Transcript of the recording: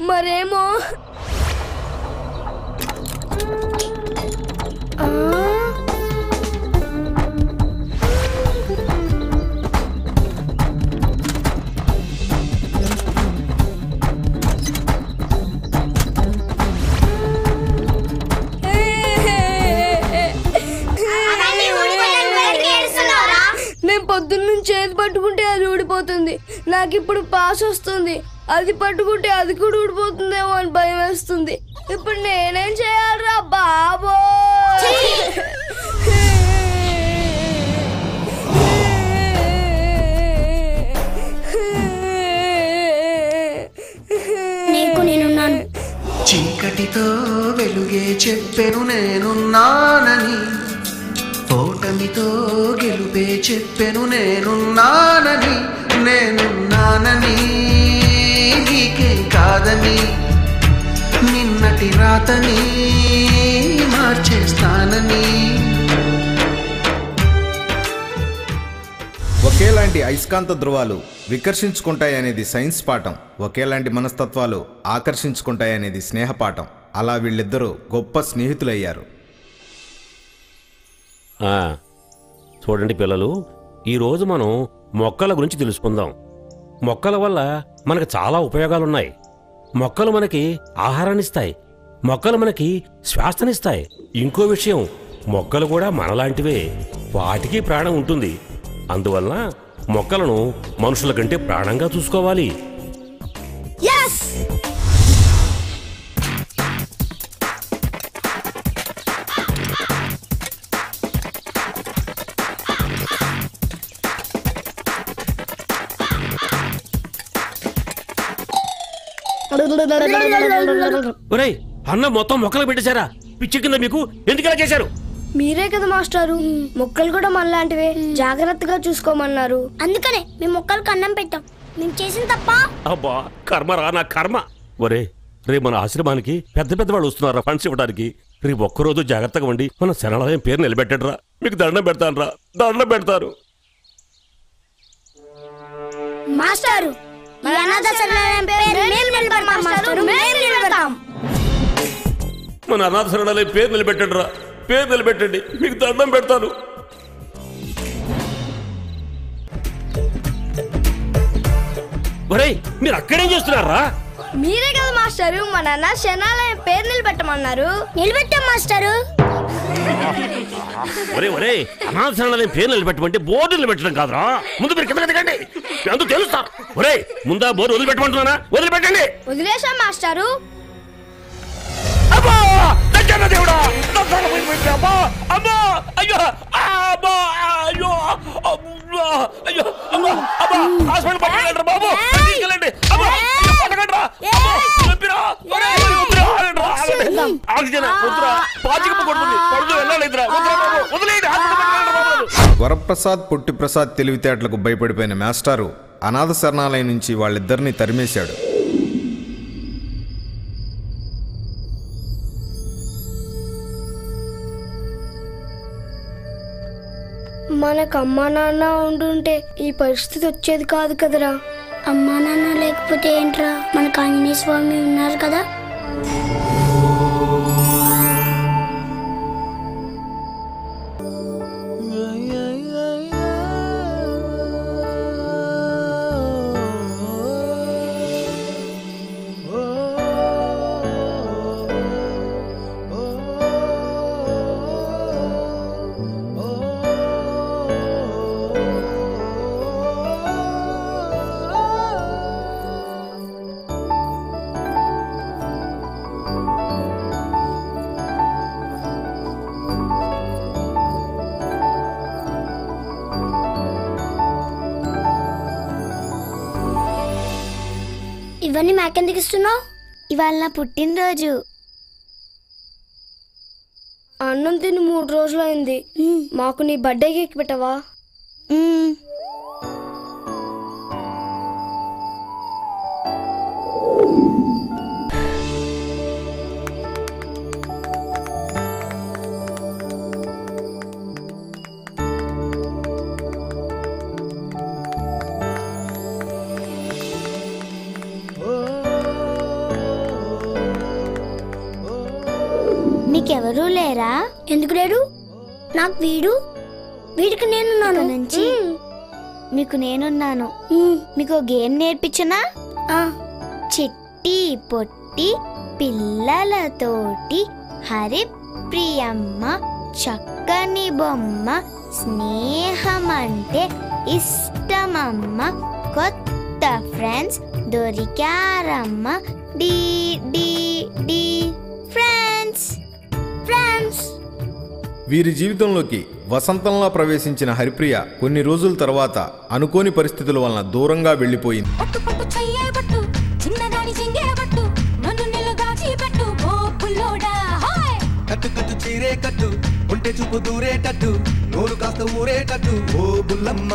మరేమో నేను పొద్దున్నుంచి చేతి పట్టుకుంటే అది ఊడిపోతుంది. నాకు ఇప్పుడు పాస్ వస్తుంది, అది పట్టుకుంటే అది కూడా ఊడిపోతుందేమో అని భయం వేస్తుంది. ఇప్పుడు నేనేం చేయాలరా బాబో? చీకటితో వెలుగే చెప్పెను నేనున్నానని, ఓటమితో గెలుపే చెప్పెను నేనున్నానని, నేనున్నానని నీకేం కాదని, నిన్నటి రాతని మార్చేస్తానని. ఒకేలాంటి అయస్కాంత ధృవాలు వికర్షించుకుంటాయనేది సైన్స్ పాఠం, ఒకేలాంటి మనస్తత్వాలు ఆకర్షించుకుంటాయనేది స్నేహపాఠం. అలా వీళ్ళిద్దరూ గొప్ప స్నేహితులయ్యారు. చూడండి పిల్లలు, ఈరోజు మనం మొక్కల గురించి తెలుసుకుందాం. మొక్కల వల్ల మనకు చాలా ఉపయోగాలున్నాయి. మొక్కలు మనకి ఆహారాన్నిస్తాయి, మొక్కలు మనకి శ్వాసనిస్తాయి. ఇంకో విషయం, మొక్కలు కూడా మనలాంటివే, వాటికి ప్రాణం ఉంటుంది. అందువల్ల మొక్కలను మనుషుల కంటే ప్రాణంగా చూసుకోవాలి. ఒరేయ్, అన్నం మొత్తం మొక్కలు పెట్టేశారా? పిచ్చి కింద మీకు ఎందుకలా చేశారు? మీరే కదా మాస్టారు మొక్కలు కూడా మనలాంటివే, జాగ్రత్తగా చూసుకోమన్నారు. అందుకనే మేము మొక్కలకు అన్నం పెట్టాం. మేము చేసిన తప్ప? అబ్బా కర్మరా నా కర్మ. ఒరే, రేపు మన ఆశ్రమానికి పెద్ద పెద్ద వాళ్ళు వస్తున్నారా ఫండ్స్ ఇవ్వడానికి. రేపు ఒక్కరోజు జాగ్రత్తగా ఉండి మన శరణాలయం పేరు నిలబెట్టడరా. మీకు దండం పెడతాను రా, దండం పెడతారు. మాస్టారు మన అనాథ శరణాలయం పేరు మేము నిలబెడతాం మాస్టారు, మేము నిలబెడతాం. మన అనాథ శరణాలయం పేరు నిలబెట్టండి రా, పేరు నిలబెట్టండి, మీకు దండం పెడతాను. ఒరేయ్, మీరు అక్కడేం చేస్తున్నారా? మీరే కదా మాస్టారు మన అనాథ శరణాలయం పేరు నిలబెట్టమన్నారు. నిలబెట్టాం మాస్టారు. ఒరే ఒరే, అనాథ శరణాలయం పేరు నిలబెట్టమంటే బోర్డు నిలబెట్టడం కాదురా. ముందు మీరు కింద దిగండి, అందుకు తెలుస్తా. ఒరే, ముందా బోర్డు వదిలిపెట్టమంటున్నానా? వదిలిపెట్టండి. వదిలేశాం మాస్టారు. దేవుడా, అమ్మా అమ్మా, అయ్యో అమ్మా, అయ్యో అయ్యో అమ్మా, హాస్పిటల్ పట్టుకెళ్ళండి బాబు, తీసుకెళ్ళండి. వరప్రసాద్ పొట్టిప్రసాద్ తెలివితేటలకు భయపడిపోయిన మాస్టారు అనాథ శరణాలయం నుంచి వాళ్ళిద్దరిని తరిమేశాడు. మనకు అమ్మా నాన్న ఉండుంటే ఈ పరిస్థితి వచ్చేది కాదు కదరా. అమ్మా నాన్న లేకపోతే ఏంట్రా, మనకు ఆంజనేయ స్వామి ఉన్నారు కదా. ఇవన్నీ మాకెందుకు ఇస్తున్నావు? ఇవాళ నా పుట్టినరోజు. అన్నం తిని 3 రోజులైంది. మాకు నీ బర్త్డే కేక్ పెట్టవా? నీకెవరూ లేరా? ఎందుకు లేరు? నాకు వీడికి నేనున్నాను. నుంచి మీకు నేనున్నాను. మీకు గేమ్ నేర్పించనా? చిట్టి పొట్టి పిల్లలతోటి హరిప్రియమ్మ చక్కని బొమ్మ స్నేహమంటే ఇష్టమమ్మ కొత్త ఫ్రెండ్స్ దొరికారమ్మ డి డి డి ఫ్రెండ్స్ ఫ్రెండ్స్. వీరి జీవితంలోకి వసంతంలా ప్రవేశించిన హరిప్రియ కొన్ని రోజుల తర్వాత అనుకోని పరిస్థితుల వలన దూరంగా వెళ్లిపోయింది. కట్టు కట్టు చీరే కట్టు ఉంటే చూపు దూరేటట్టు నోరు కాస్త ఊరేటట్టు ఓ బుల్లమ్మ